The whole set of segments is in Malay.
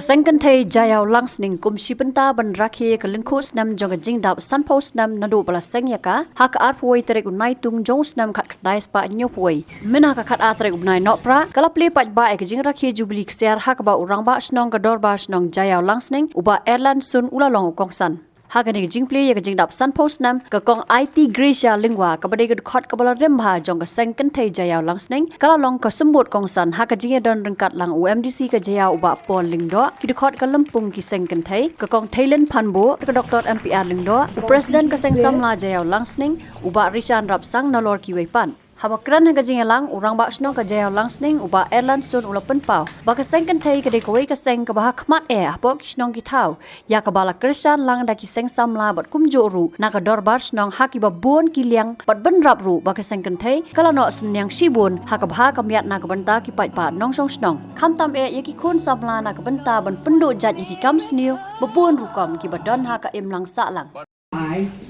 Kesengkan thei jayau langs ning kum shipenta ban rakhi ke lingkus nam jong jing dap sun post nam nadu bala sengyaka hak art puai terek unai tung jongs nam khat khdai spa nyu puai mina ka khat at terek unai no pra kalapli paj ba ek jing rakhi jubli kser hak ba urang ba snong ka dor ba snong jayau langs ning uba airline sun ulalong kongsan Hagani jingpli ya jing dap sun post nam ka kong IT Grisha lingwa ka badai ka khot ka bala remha jong ka sengkan thei jayau langsning kala long ka sumbut kong san ha ka jinge don rengkat lang UMDC ka jayau uba pol lingdo ki khot ka lampung ki sengkan thei ka kong thailand phanbo ka Dr MPR lingdo president ka seng samla jayau langsning uba Rishan rap sang nalor ki wepan Habakran hingga jingelang urang ba snong ka jayau langsning uba airline sun ulapan pau ba ka sengkan thei ka dekoi ka seng ka bah khmat apo ki snong ki thau ya ka bala krishan lang da ki seng samla bat kumjo ru na ka dorbar snong ha ki ba bon ki liang bat ban rap ru ba ka sengkan thei kala no senyang shibun ha ka bah ka miat na ka banta ki pai pa nong song snong kham tam ya ki khun samla na ka banta ban pendu jat ki kam sniu ba bon ru kom ki ba don ha ka im lang sa lang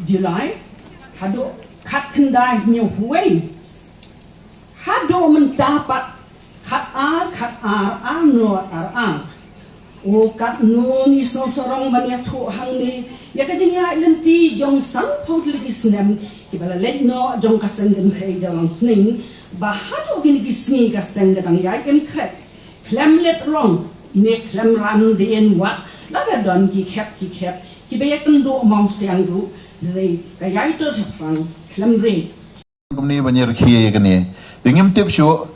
July hado khat kendai nyu huai Hado mendapat kat no o kat no ni sorong bania thu hang ni ya ka jinga lenti jong sang phot lagi snem ki bala let no jong ka seng den hei jang sning ba hado gini ki sni ka seng dang ya em kret klem let rong ne klem ran de en wat la da don ki khep ki be yak do mau siang du re ka yai to sa phang klem re Kumni banyak kia kan ni. Dengan tip show,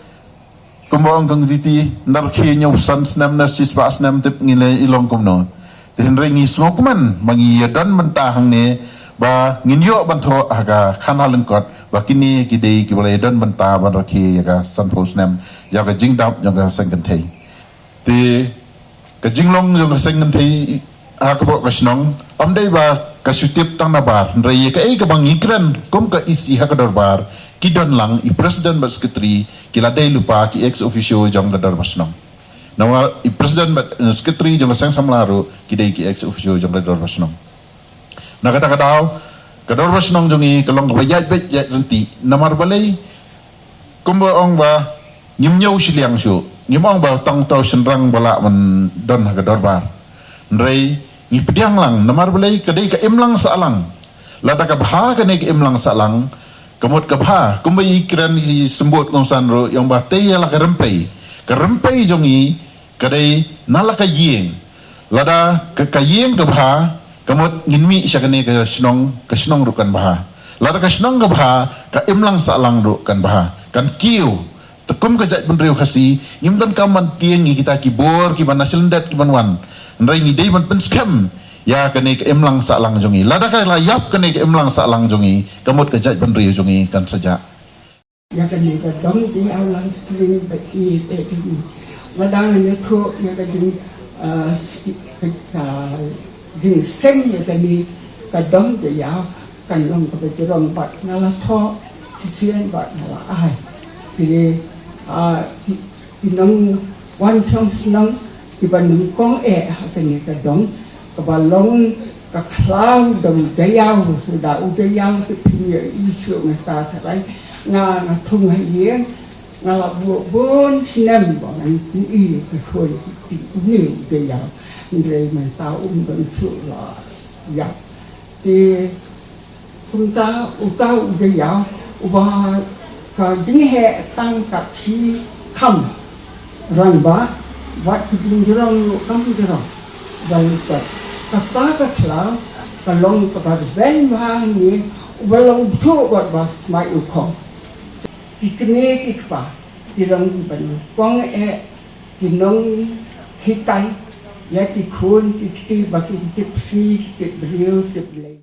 kumbang kang titi narkia nyau sans nam narsis pas nam tip ngile ilong kumno. Dengan rengi smokeman bangi dan mentahang ni ba nginyo banto aga kana lengkot ba kini kidei kibalai dan mentah ban rakia aga sanpos nam jaga jingdap jaga sengkentai. Di kejinglong jaga sengkentai akapok kasnong amdai ba kasutip tang nabar raya ka ka bang ikran kom ka isi ha ka dorbar ki don lang i president bat sekretari kila dai lupa ki ex officio jong ka dorbar snong nawa i president bat sekretari jong sang samlaru ki dai ki ex officio jong ka dorbar snong na kata kadaw ka dorbar snong jong i kalong ka yat bet yat renti namar balai kom ba ong ba nyimnyau siliang shu nyimong ba tang tau senrang bala man don ha ka dorbar rei ni pediang lang namar belai kadai ka imlang salang lada ka bha ka ne ka imlang salang kamut ka bha kumbai kiran i sembut kong sanro yang ba te la ka rempai jongi kadai nala ka yeng lada ka yeng ka bha kamut nginmi sya ka ne ka snong rukan bha lada ka snong ka bha ka imlang salang rukan bha kan kiu tekum ka jat benriu khasi nyimdan ka man tieng kita kibor ki banasilndat ki banwan Nrai ni dei man penskam ya kene ke emlang salang jongi lada ka layap kene ke emlang salang jongi kamut ke jaj benri jongi kan saja ya kene ka dong di alang sling ba i te ni ladang ne ko ya ka di seng ya kene ka dong de ya kan long ka be rong bat na la tho sien bat na la ai ti nong wan chong snong di bandung kong hasilnya kedong kebalong ke klau dong jayau sudah udayau tu punya isu masa serai nga thung hai nga la bon sinem bang i koi ni jayau ni masa dong su la ya di punta udayau ubah ka dinghe tang ka thi kham ran ba Wat kujung jerang kamu jerang dan kata kelam kalau kepada ben mahang ni belum cukup buat bas mai ukong ikne ikpa dirang ban kong dinong hitai ya ki khun ki baki tipsi tip brio tip lei